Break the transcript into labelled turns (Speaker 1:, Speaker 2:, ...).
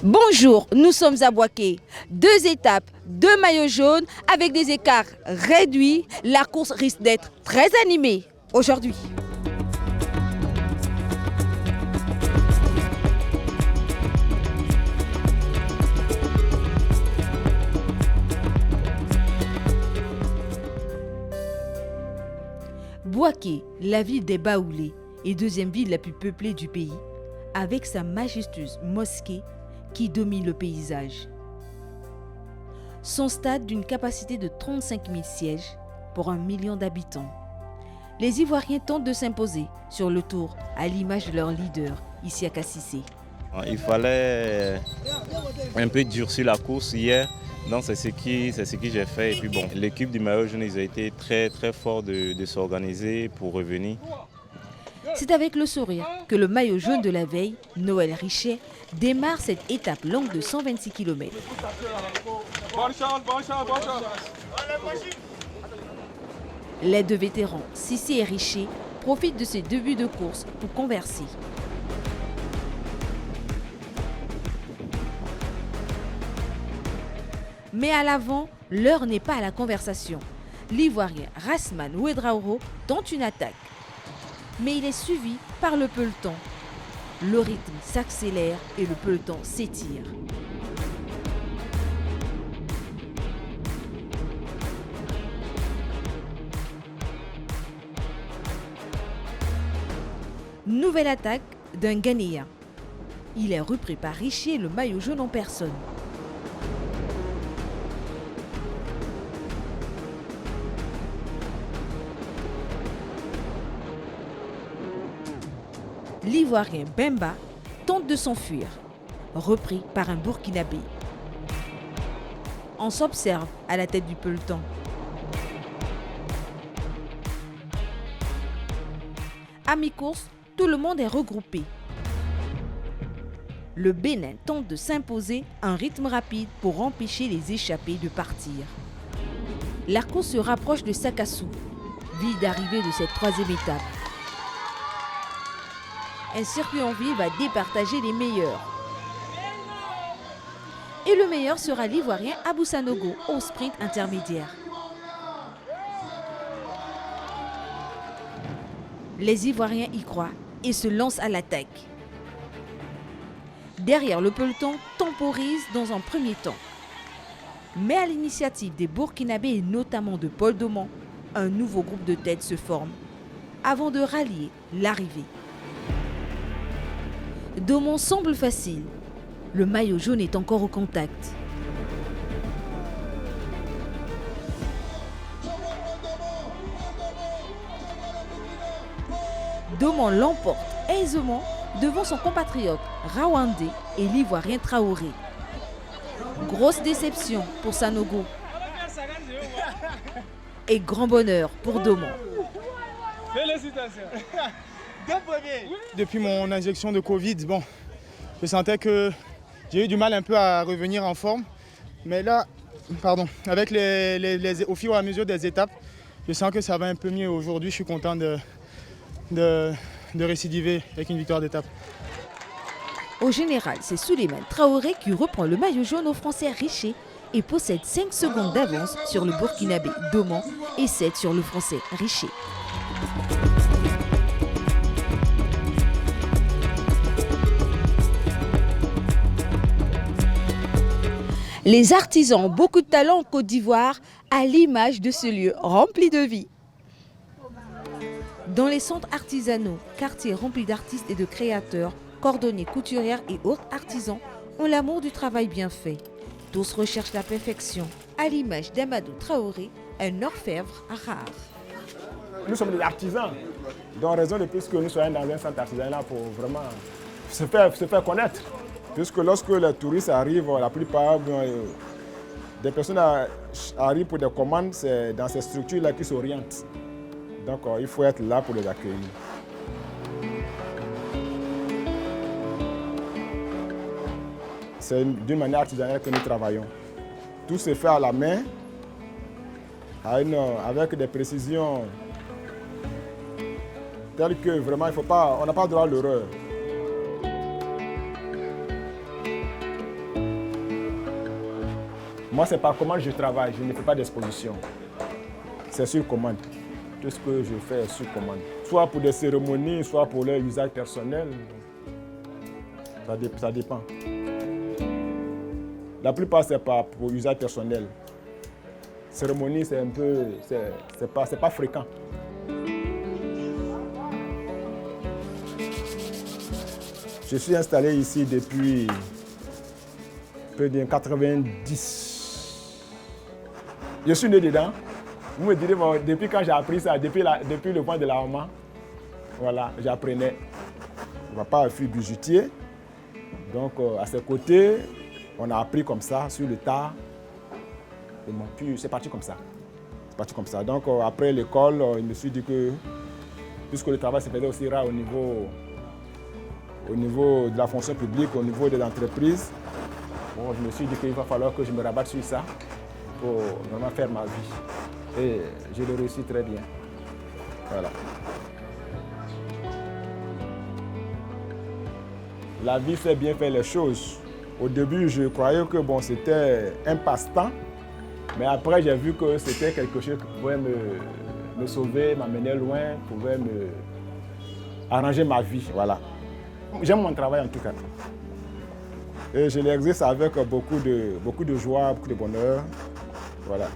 Speaker 1: Bonjour, nous sommes à Boaké. 2 étapes, 2 maillots jaunes avec des écarts réduits. La course risque d'être très animée aujourd'hui. Boaké, la ville des Baoulés et deuxième ville la plus peuplée du pays, avec sa majestueuse mosquée qui domine le paysage. Son stade d'une capacité de 35 000 sièges pour 1 million d'habitants. Les Ivoiriens tentent de s'imposer sur le tour à l'image de leur leader, Isiaka Cissé.
Speaker 2: Il fallait un peu durcir la course hier, donc c'est ce que j'ai fait. Et puis bon, l'équipe du maillot jaune, ils ont été très forts de s'organiser pour revenir.
Speaker 1: C'est avec le sourire que le maillot jaune de la veille, Noël Richet, démarre cette étape longue de 126 km. Les 2 vétérans, Cissé et Richet, profitent de ces débuts de course pour converser. Mais à l'avant, l'heure n'est pas à la conversation. L'Ivoirien Rasman Ouedraogo tente une attaque. Mais il est suivi par le peloton. Le rythme s'accélère et le peloton s'étire. Nouvelle attaque d'un Ghanéen. Il est repris par Richet et le maillot jaune en personne. L'Ivoirien Bemba tente de s'enfuir, repris par un Burkinabé. On s'observe à la tête du peloton. À mi-course, tout le monde est regroupé. Le Bénin tente de s'imposer un rythme rapide pour empêcher les échappés de partir. La course se rapproche de Sakassou, ville d'arrivée de cette 3e étape. Un circuit en ville va départager les meilleurs. Et le meilleur sera l'Ivoirien Abou Sanogo au sprint intermédiaire. Les Ivoiriens y croient et se lancent à l'attaque. Derrière, le peloton temporise dans un premier temps. Mais à l'initiative des Burkinabés et notamment de Paul Doman, un nouveau groupe de tête se forme avant de rallier l'arrivée. Doman semble facile. Le maillot jaune est encore au contact. Doman l'emporte aisément devant son compatriote Rawandé et l'Ivoirien Traoré. Grosse déception pour Sanogo et grand bonheur pour Doman.
Speaker 3: Félicitations. Depuis mon injection de Covid, je sentais que j'ai eu du mal un peu à revenir en forme. Mais là, avec au fur et à mesure des étapes, je sens que ça va un peu mieux. Aujourd'hui, je suis content de récidiver avec une victoire d'étape.
Speaker 1: Au général, c'est Souleymane Traoré qui reprend le maillot jaune au Français Richet et possède 5 secondes d'avance sur le Burkinabé Doman et 7 sur le Français Richet. Les artisans ont beaucoup de talent en Côte d'Ivoire, à l'image de ce lieu rempli de vie. Dans les centres artisanaux, quartiers remplis d'artistes et de créateurs, cordonniers, couturières et autres artisans ont l'amour du travail bien fait. Tous recherchent la perfection, à l'image d'Amadou Traoré, un orfèvre rare.
Speaker 4: Nous sommes des artisans, donc raison de plus que nous soyons dans un centre artisanal pour vraiment se faire connaître. Puisque lorsque les touristes arrivent, la plupart des personnes arrivent pour des commandes, c'est dans ces structures-là qu'ils s'orientent. Donc il faut être là pour les accueillir. C'est d'une manière artisanale que nous travaillons. Tout se fait à la main, avec des précisions telles que vraiment on n'a pas droit à l'erreur. Moi, c'est par commande que je travaille, je ne fais pas d'exposition. C'est sur commande. Tout ce que je fais est sur commande. Soit pour des cérémonies, soit pour leur usage personnel. Ça dépend. La plupart, c'est pas pour usage personnel. Cérémonie, c'est un peu... c'est pas fréquent. Je suis installé ici depuis peu de 90. Je suis né dedans. Vous me direz, bon, depuis quand j'ai appris ça, depuis le point de la maman, voilà, j'apprenais. Mon papa fut bijoutier. Donc, à ses côtés, on a appris comme ça, sur le tas. Et puis, c'est parti comme ça. C'est parti comme ça. Donc, après l'école, je me suis dit que, puisque le travail se faisait aussi rare au niveau de la fonction publique, au niveau des entreprises, bon, je me suis dit qu'il va falloir que je me rabatte sur ça pour vraiment faire ma vie. Et je l'ai réussi très bien. Voilà. La vie fait bien faire les choses. Au début, je croyais que bon, c'était un passe-temps, mais après, j'ai vu que c'était quelque chose qui pouvait me sauver, m'amener loin, pouvait me arranger ma vie. Voilà. J'aime mon travail en tout cas. Et je l'exerce avec beaucoup de joie, beaucoup de bonheur. Voilà.